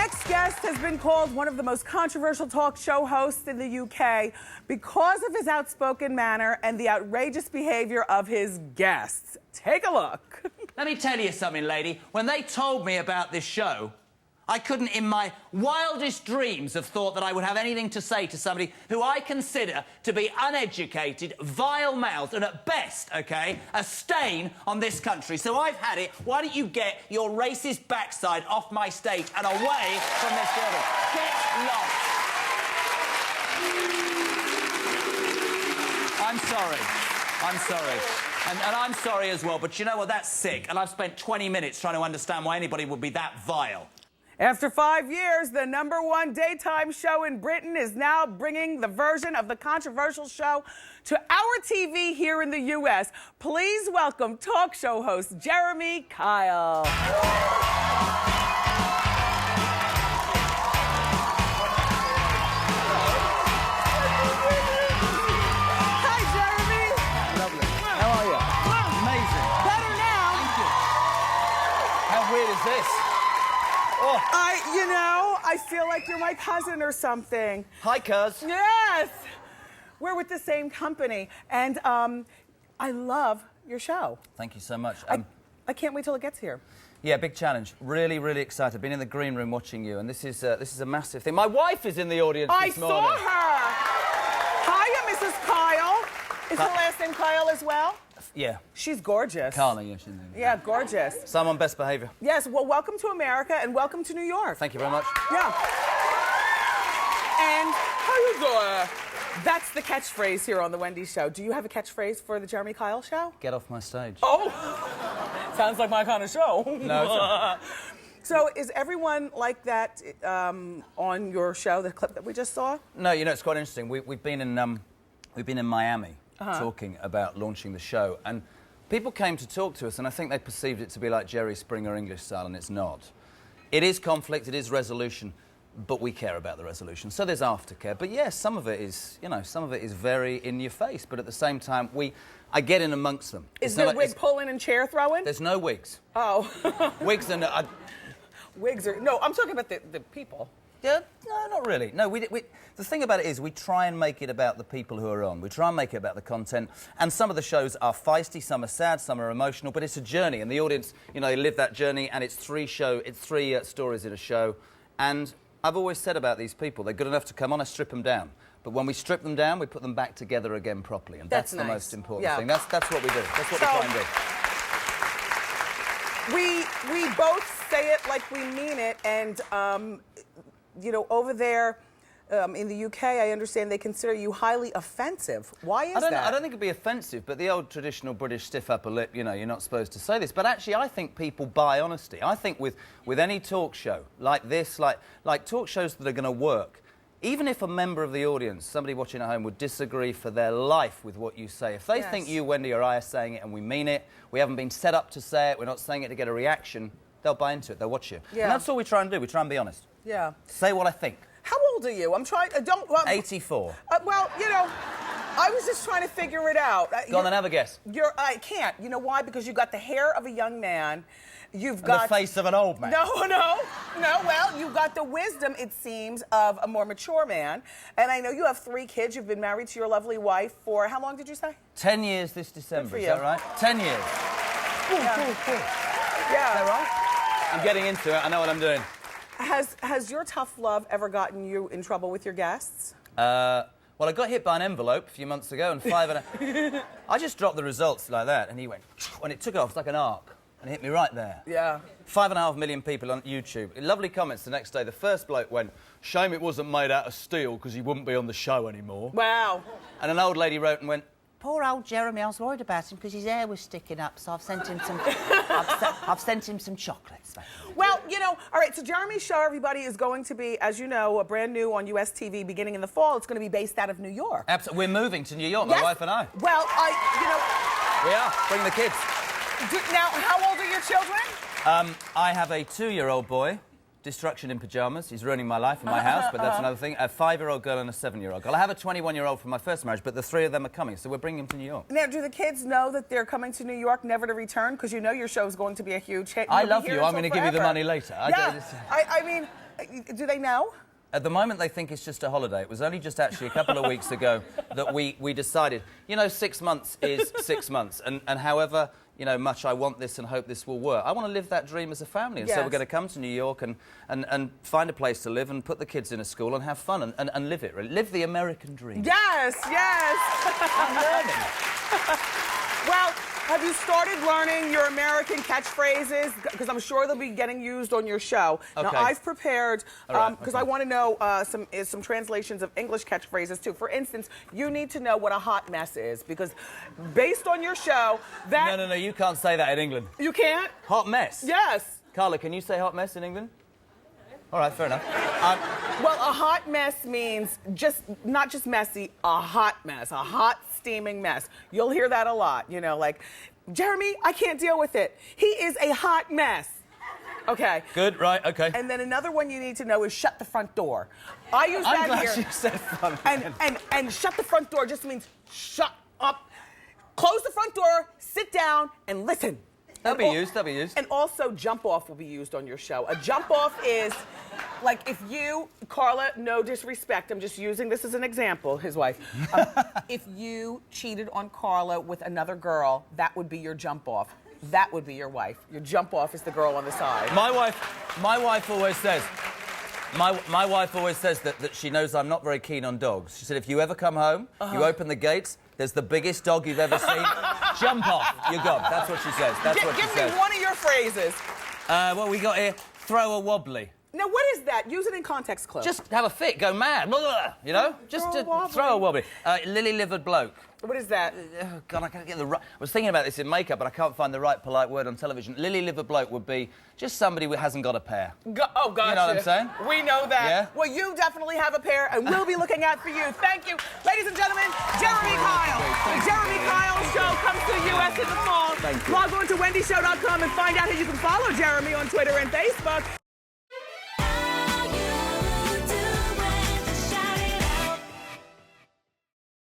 next guest has been called one of the most controversial talk show hosts in the UK because of his outspoken manner and the outrageous behavior of his guests. Take a look. Let me tell you something, lady. When they told me about this show, I couldn't in my wildest dreams have thought that I would have anything to say to somebody who I consider to be uneducated, vile-mouthed, and at best, OK, a stain on this country. So I've had it. Why don't you get your racist backside off my stage and away from this building? Get lost. I'm sorry. I'm sorry. And I'm sorry as well, but you know what? That's sick. And I've spent 20 minutes trying to understand why anybody would be that vile. After 5 years, the #1 daytime show in Britain is now bringing the version of the controversial show to our TV here in the U.S. Please welcome talk show host Jeremy Kyle. Hi, Jeremy. Lovely. How are you? Amazing. Better now. Thank you. How weird is this? Oh. I feel like you're my cousin or something. Hi, cuz. Yes. We're with the same company, and I love your show. Thank you so much. I can't wait till it gets here. Yeah, big challenge. Really, really excited. Been in the green room watching you, and this is a massive thing. My wife is in the audience this morning. I saw her. Hiya, Mrs. Kyle. Is her last name Kyle as well? Yeah. She's gorgeous. Carla, yeah, she's in there. Yeah, gorgeous. So I'm on best behaviour. Yes, well, welcome to America and welcome to New York. Thank you very much. Yeah. And how you doing? That's the catchphrase here on The Wendy Show. Do you have a catchphrase for the Jeremy Kyle Show? Get off my stage. Oh, sounds like my kind of show. No. So is everyone like that on your show, the clip that we just saw? No, you know, it's quite interesting. We've been in Miami talking about launching the show, and people came to talk to us, and I think they perceived it to be like Jerry Springer English style, and it's not. It is conflict, it is resolution, but we care about the resolution. So there's aftercare. But yes, some of it is, you know, some of it is very in your face, but at the same time, I get in amongst them. Is there wig pulling and chair throwing? There's no wigs. Oh. Wigs are... Wigs are... No, I'm talking about the people. Yeah, no, not really. No, the thing about it is we try and make it about the people who are on. We try and make it about the content. And some of the shows are feisty, some are sad, some are emotional, but it's a journey. And the audience, you know, they live that journey, and it's three stories in a show. And I've always said about these people, they're good enough to come on, I strip them down. But when we strip them down, we put them back together again properly. And that's nice. The most important thing. That's what we do. That's what we try and do. We both say it like we mean it, and you know, over there in the UK, I understand they consider you highly offensive. Why is that? I don't think it'd be offensive, but the old traditional British stiff upper lip, you know, you're not supposed to say this. But actually, I think people buy honesty. I think with any talk show like this, like talk shows that are going to work, even if a member of the audience, somebody watching at home, would disagree for their life with what you say, if they think you, Wendy, or I are saying it and we mean it, we haven't been set up to say it, we're not saying it to get a reaction, they'll buy into it, they'll watch you. Yeah. And that's all we try and do, we try and be honest. Yeah. Say what I think. How old are you? I'm trying... 84. Well, you know, I was just trying to figure it out. Go on then, have a guess. I can't. You know why? Because you've got the hair of a young man. You've got the face of an old man. No. Well, you've got the wisdom, it seems, of a more mature man. And I know you have 3 kids. You've been married to your lovely wife for how long did you say? 10 years this December. Is that right? 10 years. Cool. Yeah. Is that right? I'm getting into it. I know what I'm doing. Has your tough love ever gotten you in trouble with your guests? Well, I got hit by an envelope a few months ago, and I just dropped the results like that, and he went, and it took off like an arc. And it hit me right there. Yeah. 5.5 million people on YouTube. Lovely comments the next day. The first bloke went, shame it wasn't made out of steel because he wouldn't be on the show anymore. Wow. And an old lady wrote and went, poor old Jeremy, I was worried about him because his hair was sticking up, so I've sent him some... I've sent him some chocolates. Well, you know, all right, so Jeremy's show, everybody, is going to be, as you know, brand new on US TV beginning in the fall. It's going to be based out of New York. Absolutely. We're moving to New York, my wife and I. Well, We are. Bring the kids. Now, how old are your children? I have a 2-year-old boy. Destruction in pyjamas. He's ruining my life in my house, but that's another thing. A 5-year-old girl and a 7-year-old girl. I have a 21-year-old from my first marriage, but the 3 of them are coming, so we're bringing them to New York. Now, do the kids know that they're coming to New York, never to return? Because you know your show's going to be a huge hit. I love you. I'm going to give you the money later. Yeah. I mean, Do they know? At the moment, they think it's just a holiday. It was only just actually a couple of weeks ago that we decided, you know, 6 months is 6 months. And however, you know, much I want this and hope this will work, I want to live that dream as a family. And so we're going to come to New York and find a place to live and put the kids in a school and have fun and live it. Live the American dream. Yes, yes. I'm learning. Well, have you started learning your American catchphrases? Because I'm sure they'll be getting used on your show. Okay. Now, I've prepared, because I okay. want to know some translations of English catchphrases, too. For instance, you need to know what a hot mess is, because based on your show, that... No, you can't say that in England. You can't? Hot mess? Yes. Carla, can you say hot mess in England? All right, fair enough. Well, a hot mess means not just messy, a hot mess, a hot steaming mess. You'll hear that a lot, you know, like, Jeremy, I can't deal with it. He is a hot mess. Okay. Good, right, okay. And then another one you need to know is shut the front door. I use that I'm glad here. you said front. And shut the front door just means shut up. Close the front door, sit down, and listen. That'll be used. And also, jump off will be used on your show. A jump off is, like, if you, Carla, no disrespect, I'm just using this as an example, his wife. If you cheated on Carla with another girl, that would be your jump off. That would be your wife. Your jump off is the girl on the side. My wife always says, my wife always says that she knows I'm not very keen on dogs. She said, if you ever come home, you open the gates, there's the biggest dog you've ever seen. Jump off, you're gone. That's what she says. That's what she says. Give me one of your phrases. What we got here? Throw a wobbly. Now, what is that? Use it in context clues. Just have a fit, go mad, blah, blah, blah, you know? Just throw a wobbly. Lily-livered bloke. What is that? Oh, God, I can't get the right... I was thinking about this in makeup, but I can't find the right polite word on television. Lily-livered bloke would be just somebody who hasn't got a pair. Oh, gotcha. You know what I'm saying? We know that. Yeah? Well, you definitely have a pair, and we'll be looking out for you. Thank you. Ladies and gentlemen, Jeremy Kyle. The Jeremy Kyle Show comes to the U.S. in the fall. Thank you. Log on to wendyshow.com and find out how you can follow Jeremy on Twitter and Facebook.